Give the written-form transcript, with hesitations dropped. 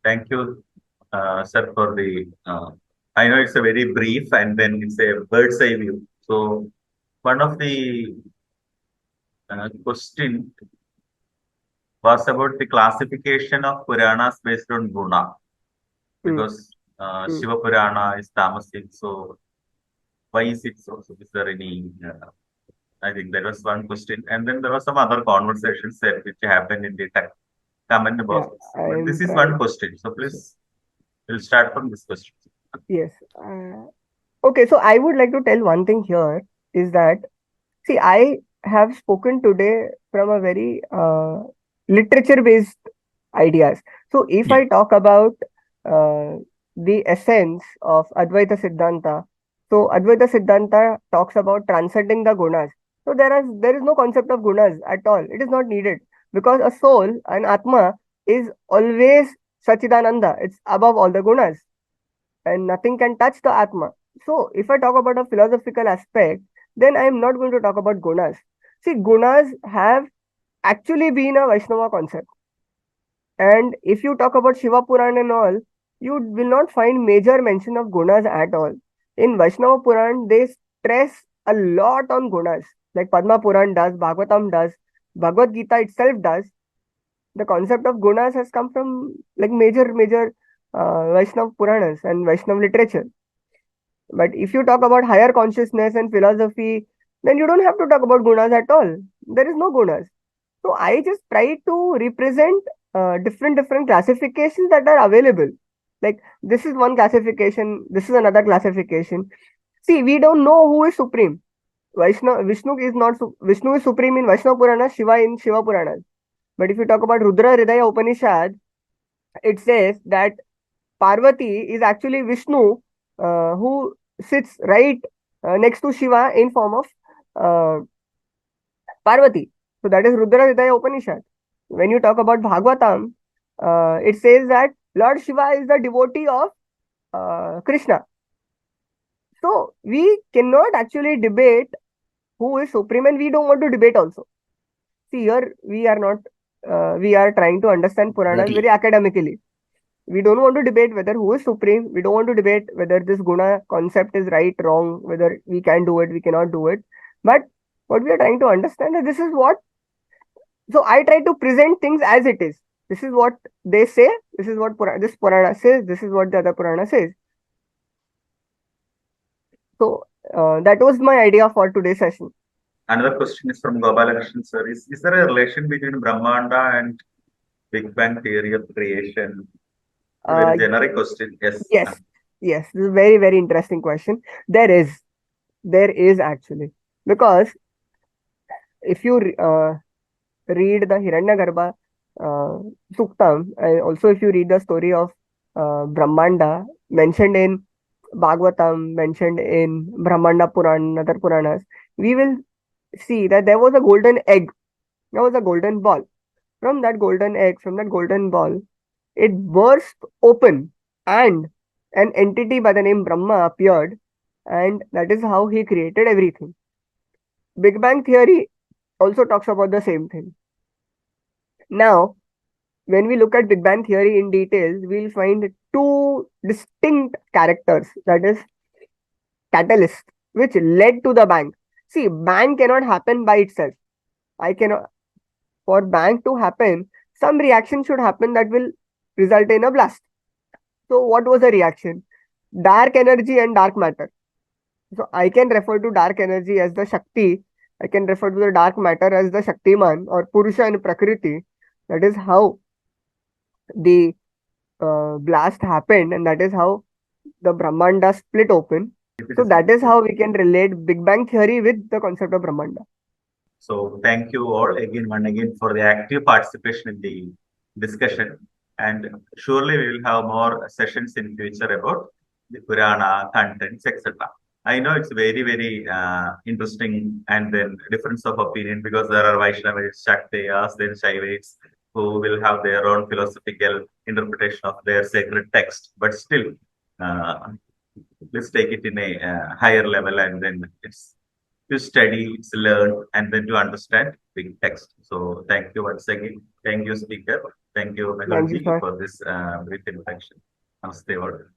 Thank you, sir, for the. I know it's a very brief and then it's a bird's eye view. So, one of the question was about the classification of Puranas based on Guna, Mm, because mm. Shiva Purana is Tamasic. So, why is it so? So, is there any? I think that was one question, and then there was some other conversations that which happened in the comment Yeah, boxes. But this I'm is one trying. question. So, So, please, we'll start from this question. yes. Okay, so I would like to tell one thing here is that, see, I have spoken today from a very literature-based ideas. So, if Yeah. I talk about the essence of Advaita Siddhanta, so Advaita Siddhanta talks about transcending the gunas. So there is no concept of gunas at all. It is not needed because a soul, an atma, is always Sachidananda. It's above all the gunas, and nothing can touch the atma. So, if I talk about a philosophical aspect, then I am not going to talk about gunas. See, gunas have actually been a Vaishnava concept. And if you talk about Shiva Puran and all, you will not find major mention of gunas at all. In Vaishnava Puran, they stress a lot on gunas, like Padma Puran does, Bhagavatam does, Bhagavad Gita itself does. The concept of gunas has come from like major Vaishnava Puranas and Vaishnava literature. But if you talk about higher consciousness and philosophy, then you don't have to talk about gunas at all. There is no gunas. So I just try to represent different classifications that are available. Like this is one classification, this is another classification. See, we don't know who is supreme. Vishnu is not Vishnu is supreme in Vaishnava Purana, Shiva in Shiva Purana. But if you talk about Rudra Hridaya Upanishad, it says that Parvati is actually Vishnu, who sits right next to Shiva in form of uh, Parvati. So that is Rudra Hridaya Upanishad. When you talk about Bhagavatam, it says that Lord Shiva is the devotee of Krishna. So we cannot actually debate who is supreme, and we don't want to debate also. See, here we are not, we are trying to understand Puranas very Exactly. academically. We don't want to debate whether who is supreme. We don't want to debate whether this guna concept is right, wrong, whether we can do it, we cannot do it. But what we are trying to understand is this is what. So I try to present things as it is. This is what they say. This is what this Purana says. This is what the other Purana says. So that was my idea for today's session. Another question is from Gopalakrishnan sir. Is there a relation between Brahmanda and Big Bang theory of creation? A very Uh, generic question. Yes. yes, yes. This is a very interesting question. There is actually, because if you read the Hiranyagarbha Suktam, and also if you read the story of Brahmanda mentioned in Bhagavatam, mentioned in Brahmanda Puran, and other Puranas, we will see that there was a golden egg, there was a golden ball. From that golden egg, from that golden ball, it burst open, and an entity by the name Brahma appeared, and that is how he created everything. Big Bang Theory also talks about the same thing. Now, when we look at Big Bang Theory in details, we'll find two distinct characters, that is, catalysts, which led to the bang. See, bang cannot happen by itself. I cannot, for bang to happen, some reaction should happen that will result in a blast. So, what was the reaction? Dark energy and dark matter. So, I can refer to dark energy as the Shakti. I can refer to the dark matter as the Shaktiman or Purusha and Prakriti. That is how the blast happened, and that is how the Brahmanda split open. If it So is that is yes. how we can relate Big Bang theory with the concept of Brahmanda. So thank you all again for the active participation in the discussion. And surely we will have more sessions in future about the Purana contents, etc. I know it's very interesting and then difference of opinion because there are Vaishnavites, Shaktiyas, then Shaivites who will have their own philosophical interpretation of their sacred text. But still, uh, let's take it in a higher level and then it's to study, to learn, and then to understand big text. So thank you once again. Thank you, speaker. Thank you, Thank you, Mehalji, sir. for this brief introduction. Namaste all.